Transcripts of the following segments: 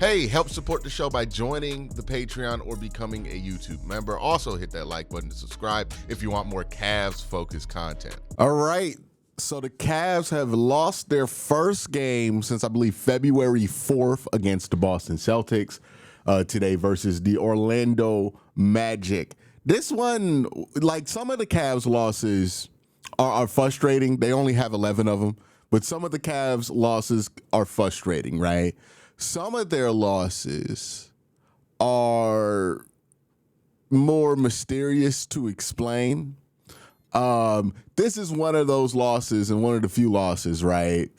Hey, help support the show by joining the Patreon or becoming a YouTube member. Also, hit that like button to subscribe if you want more Cavs-focused content. All right. So the Cavs have lost their first game since, I believe, February 4th against the Boston Celtics today versus the Orlando Magic. This one, like some of the Cavs losses are frustrating. They only have 11 of them, but some of the Cavs losses are frustrating, right? Some of their losses are more mysterious to explain. This is one of those losses and one of the few losses, right,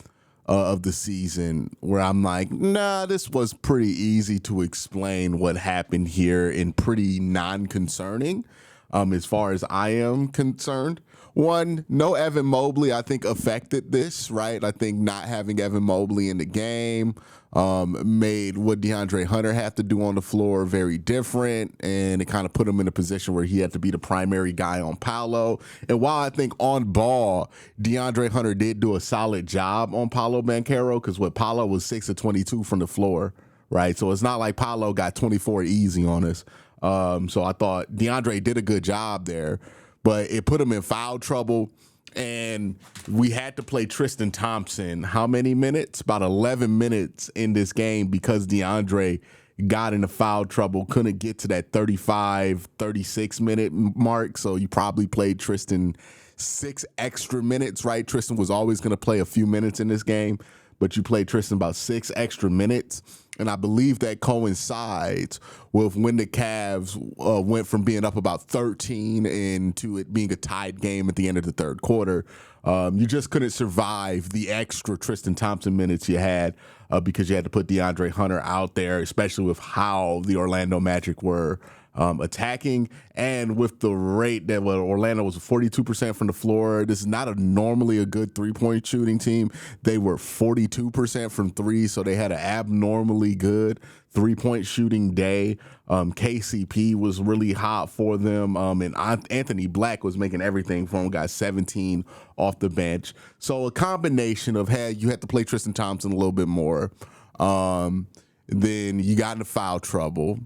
of the season where I'm like, nah, this was pretty easy to explain what happened here and pretty non-concerning as far as I am concerned. One, no Evan Mobley, I think, affected this, right? I think not having Evan Mobley in the game made what DeAndre Hunter had to do on the floor very different, and it kind of put him in a position where he had to be the primary guy on Paolo. And while I think on ball, DeAndre Hunter did do a solid job on Paolo Banchero, because what Paolo was 6 of 22 from the floor, right? So it's not like Paolo got 24 easy on us. So I thought DeAndre did a good job there, but it put him in foul trouble. And we had to play Tristan Thompson. How many minutes? About 11 minutes in this game because DeAndre got into foul trouble, couldn't get to that 35, 36-minute mark. So you probably played Tristan 6 extra minutes, right? Tristan was always going to play a few minutes in this game, but you played Tristan about 6 extra minutes. And I believe that coincides with when the Cavs went from being up about 13 into it being a tied game at the end of the third quarter. You just couldn't survive the extra Tristan Thompson minutes you had because you had to put DeAndre Hunter out there, especially with how the Orlando Magic were attacking, and with the rate that Orlando was 42% from the floor. This is not normally a good three-point shooting team. They were 42% from three, so they had an abnormally good three-point shooting day. KCP was really hot for them, and Anthony Black was making everything for him, got 17 off the bench. So a combination of, hey, you had to play Tristan Thompson a little bit more. Then you got into foul trouble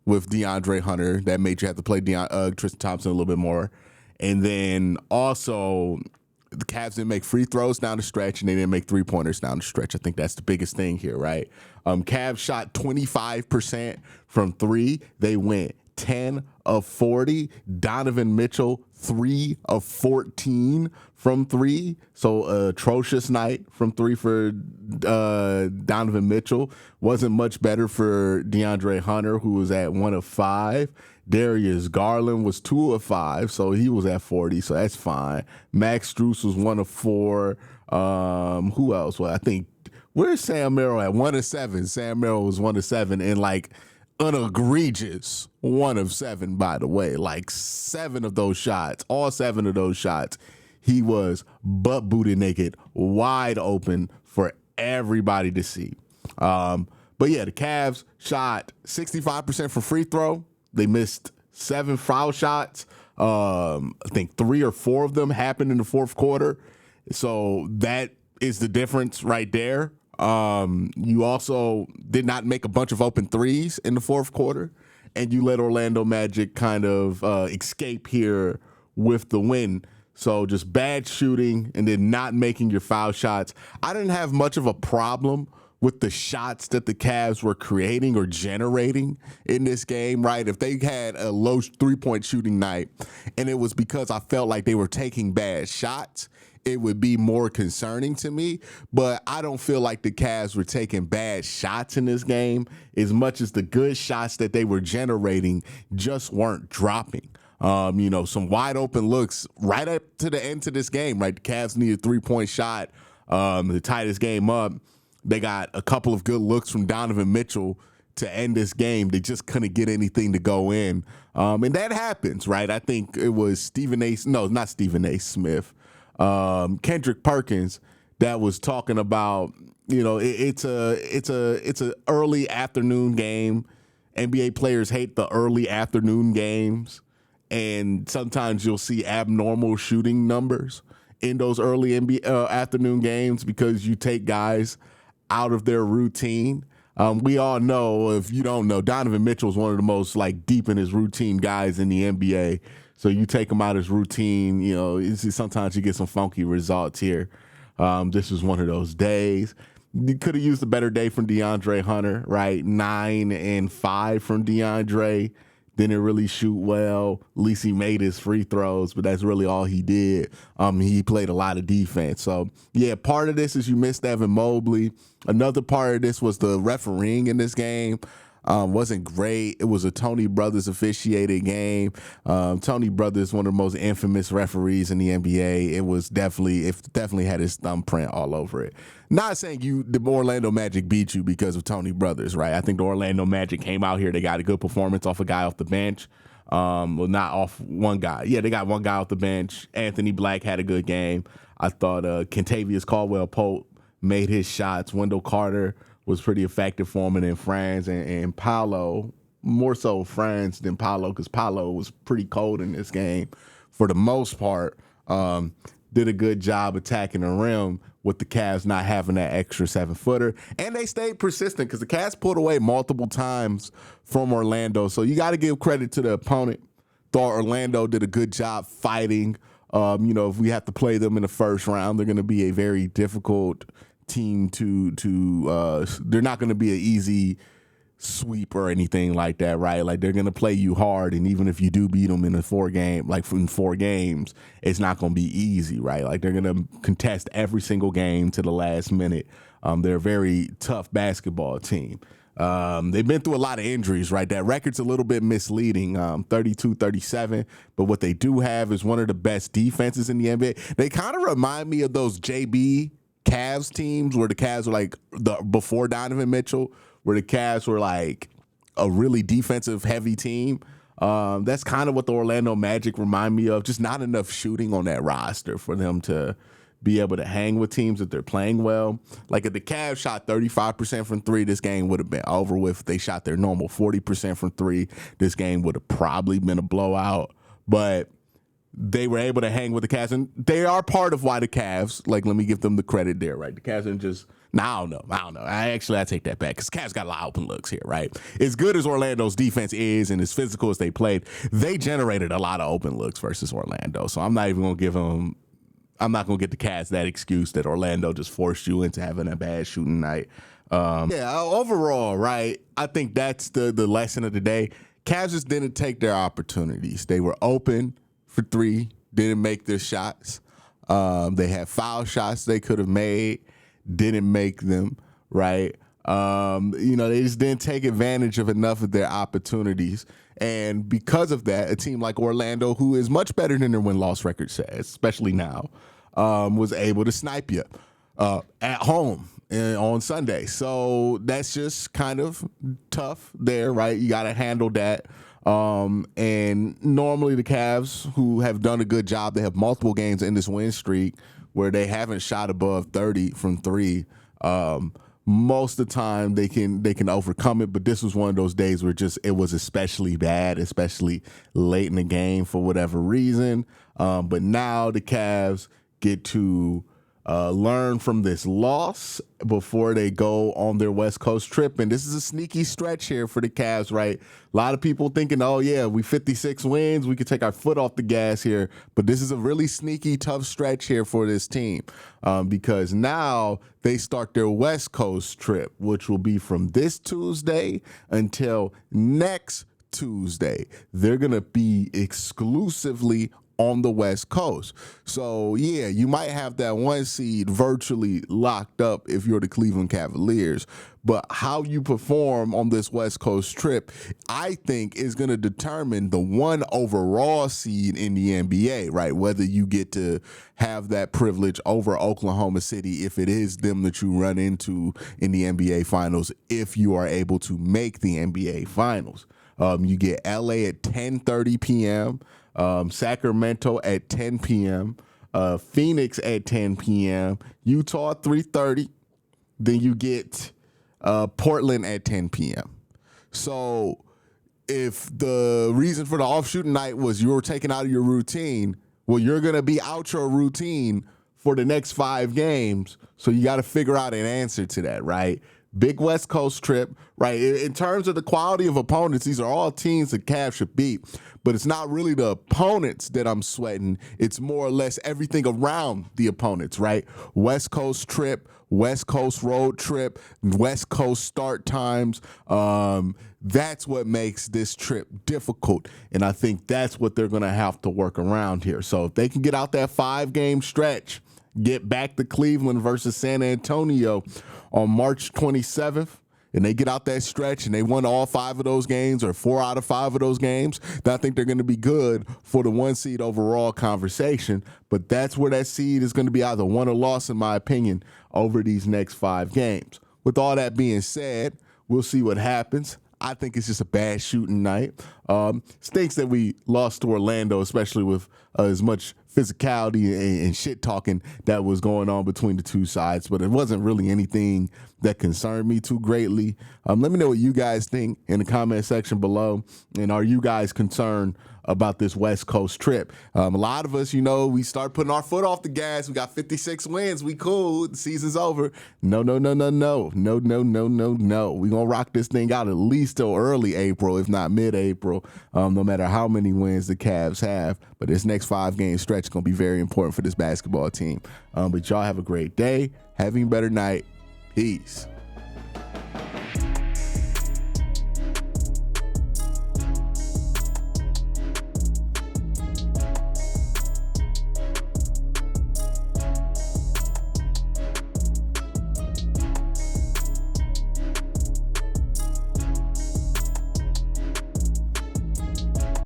with DeAndre Hunter. That made you have to play Tristan Thompson a little bit more. And then also the Cavs didn't make free throws down the stretch, and they didn't make three-pointers down the stretch. I think that's the biggest thing here, right? Cavs shot 25% from three. They went 10 of 40. Donovan Mitchell, 3 of 14 from three. So atrocious night from three for Donovan Mitchell. Wasn't much better for DeAndre Hunter, who was at 1 of 5. Darius Garland was 2 of 5, so he was at 40, so that's fine. Max Strus was 1 of 4. Who else? Well, I think, where's Sam Merrill at? 1 of 7. Sam Merrill was 1 of 7, and like an egregious 1 of 7, by the way. Like 7 of those shots, all 7 of those shots, he was butt booty naked, wide open for everybody to see. But yeah, the Cavs shot 65% from free throw. They missed 7 foul shots. I think 3 or 4 of them happened in the fourth quarter. So that is the difference right there. You also did not make a bunch of open threes in the fourth quarter, and you let Orlando Magic kind of escape here with the win. So just bad shooting and then not making your foul shots. I didn't have much of a problem with the shots that the Cavs were creating or generating in this game, right? If they had a low three-point shooting night and it was because I felt like they were taking bad shots, it would be more concerning to me. But I don't feel like the Cavs were taking bad shots in this game as much as the good shots that they were generating just weren't dropping. Some wide open looks right up to the end of this game, right? The Cavs needed a 3-point shot to tie this game up. They got a couple of good looks from Donovan Mitchell to end this game. They just couldn't get anything to go in. And that happens, right? I think it was not Stephen A. Smith, Kendrick Perkins that was talking about, it's a early afternoon game. NBA players hate the early afternoon games, and sometimes you'll see abnormal shooting numbers in those early afternoon games because you take guys out of their routine. We all know, if you don't know, Donovan Mitchell is one of the most like deep in his routine guys in the NBA. So you take him out of his routine, you know, sometimes you get some funky results here. This was one of those days. You could have used a better day from DeAndre Hunter, right? 9 and 5 from DeAndre. Didn't really shoot well. At least he made his free throws, but that's really all he did. He played a lot of defense. So, yeah, part of this is you missed Evan Mobley. Another part of this was the refereeing in this game. Wasn't great. It was a Tony Brothers officiated game. Tony Brothers, one of the most infamous referees in the NBA. It definitely had his thumbprint all over it. Not saying the Orlando Magic beat you because of Tony Brothers, right? I think the Orlando Magic came out here. They got a good performance off a guy off the bench. Well, not off one guy. Yeah, they got one guy off the bench. Anthony Black had a good game. I thought Kentavious Caldwell-Pope made his shots. Wendell Carter was pretty effective for him, and then Franz and Paolo, more so Franz than Paolo, because Paolo was pretty cold in this game for the most part. Did a good job attacking the rim with the Cavs not having that extra 7-footer. And they stayed persistent because the Cavs pulled away multiple times from Orlando. So you got to give credit to the opponent. Thought Orlando did a good job fighting. If we have to play them in the first round, they're going to be a very difficult team they're not going to be an easy sweep or anything like that, right? Like, they're going to play you hard, and even if you do beat them in 4 games, it's not going to be easy, right? Like, they're going to contest every single game to the last minute. They're a very tough basketball team. They've been through a lot of injuries, right? That record's a little bit misleading, 32-37, but what they do have is one of the best defenses in the NBA. They kind of remind me of those JB Cavs teams where the Cavs were like before Donovan Mitchell, where the Cavs were like a really defensive heavy team. That's kind of what the Orlando Magic remind me of. Just not enough shooting on that roster for them to be able to hang with teams that they're playing well. Like, if the Cavs shot 35% from 3, this game would have been over with. If they shot their normal 40% from 3, this game would have probably been a blowout. But they were able to hang with the Cavs, and they are part of why the Cavs, like, let me give them the credit there, right? The Cavs are just, I don't know. I take that back, because Cavs got a lot of open looks here, right? As good as Orlando's defense is and as physical as they played, they generated a lot of open looks versus Orlando. So I'm not even going to give them, I'm not going to get the Cavs that excuse that Orlando just forced you into having a bad shooting night. Overall, right, I think that's the lesson of the day. Cavs just didn't take their opportunities. They were open for 3, didn't make their shots. They had foul shots they could have made, didn't make them, right? They just didn't take advantage of enough of their opportunities. And because of that, a team like Orlando, who is much better than their win-loss record says, especially now, was able to snipe you at home on Sunday. So that's just kind of tough there, right? You got to handle that. And normally the Cavs, who have done a good job, they have multiple games in this win streak where they haven't shot above 30 from 3. Most of the time they can overcome it, but this was one of those days where it was especially bad, especially late in the game for whatever reason. But now the Cavs get to learn from this loss before they go on their West Coast trip. And this is a sneaky stretch here for the Cavs, right? A lot of people thinking, oh, yeah, we 56 wins. We could take our foot off the gas here. But this is a really sneaky, tough stretch here for this team because now they start their West Coast trip, which will be from this Tuesday until next Tuesday. They're going to be exclusively on the West Coast. So, yeah, you might have that 1 seed virtually locked up if you're the Cleveland Cavaliers. But how you perform on this West Coast trip, I think, is going to determine the 1 overall seed in the NBA, right? Whether you get to have that privilege over Oklahoma City if it is them that you run into in the NBA Finals, if you are able to make the NBA Finals. You get LA at 10:30 p.m., Sacramento at 10 p.m., Phoenix at 10 p.m., Utah 3:30. Then you get Portland at 10 p.m. So if the reason for the off-shooting night was you were taken out of your routine, well, you're going to be out your routine for the next 5 games. So you got to figure out an answer to that, right? big West Coast trip, right? In terms of the quality of opponents, these are all teams that Cavs should beat, but it's not really the opponents that I'm sweating. It's more or less everything around the opponents, right? West Coast trip, West Coast road trip, West Coast start times. That's what makes this trip difficult, and I think that's what they're going to have to work around here. So if they can get out that 5-game stretch, get back to Cleveland versus San Antonio on March 27th, and they get out that stretch and they won all 5 of those games or 4 out of 5 of those games, then I think they're going to be good for the 1 seed overall conversation. But that's where that seed is going to be either won or lost, in my opinion, over these next 5 games. With all that being said, we'll see what happens. I think it's just a bad shooting night. Stinks that we lost to Orlando, especially with as much physicality and shit talking that was going on between the two sides. But it wasn't really anything that concerned me too greatly. Let me know what you guys think in the comment section below. And are you guys concerned about this West Coast trip? A lot of us, we start putting our foot off the gas. We got 56 wins. We cool. The season's over. No. We're going to rock this thing out at least till early April, if not mid-April, no matter how many wins the Cavs have. But this next 5-game stretch is going to be very important for this basketball team. But y'all have a great day. Have a better night. Peace.